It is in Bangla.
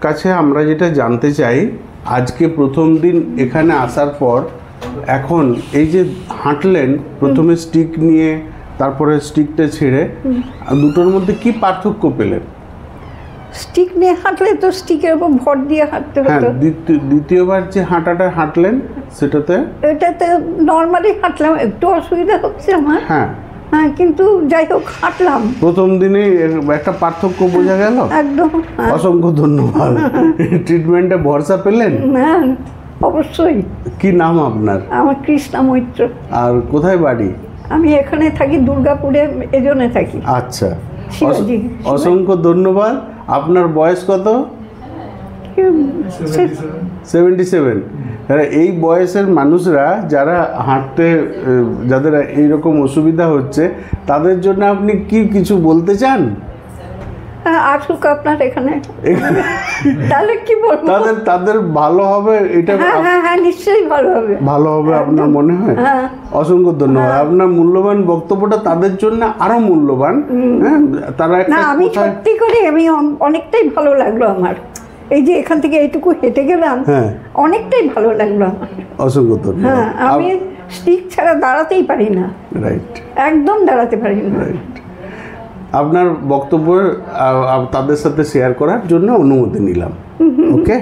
কাছে আমরা যেটা জানতে চাই, আজকে প্রথম দিন এখানে আসার পর এখন এই যে হাঁটলেন, প্রথমে স্টিক নিয়ে তারপরে স্টিকটা ছেড়ে, দুটোর মধ্যে কি পার্থক্য পেলেন? স্টিক নিয়ে হাঁটলে তো স্টিকের উপর ভর দিয়ে হাঁটতে হ্যাঁ, হতো। দ্বিতীয়বার যে হাঁটাটা হাঁটলেন সেটাতে এটাতে নর্মালি হাঁটলাম, একটু অসুবিধা হচ্ছে আমার। হ্যাঁ, কিন্তু যাই হোক হাঁটলাম। প্রথম দিনে একটা পার্থক্য বোঝা গেল। একদম। অসংখ্য ধন্যবাদ। ট্রিটমেন্টে ভরসা পেলেন? হ্যাঁ, অবশ্যই। কি নাম আপনার? আমার কৃষ্ণা মৈত্র। আর কোথায় বাড়ি? আমি এখানে থাকি, দুর্গাপুরে, এজনে থাকি। আচ্ছা, শিবাজি। অসংখ্য ধন্যবাদ। আপনার বয়স কত? 77। এই বয়সের মানুষরা যারা হাঁটতে, যাদের এইরকম অসুবিধা হচ্ছে, তাদের জন্য আপনি কি কিছু বলতে চান? আসুক আপনার এখানে, তাহলে কি বলবো, তাদের ভালো হবে এটা? হ্যাঁ, নিশ্চয়ই ভালো হবে। ভালো হবে আপনার মনে হয়? অসংখ্য ধন্যবাদ। আপনার মূল্যবান বক্তব্যটা তাদের জন্য আরো মূল্যবান। হ্যাঁ, তারা না, আমি সত্যি করে আমি অনেকটাই ভালো লাগলো আমার, এই যে এখান থেকে এইটুকু হেঁটে গেলাম, অনেকটাই ভালো লাগলো আমার। অসংখ্য ধন্যবাদ। হ্যাঁ, আমি স্টিক ছাড়া দাঁড়াতেই পারি না। রাইট, একদম দাঁড়াতে পারি না। রাইট। আপনার বক্তব্য তাদের সাথে শেয়ার করার জন্য অনুমতি নিলাম। ওকে।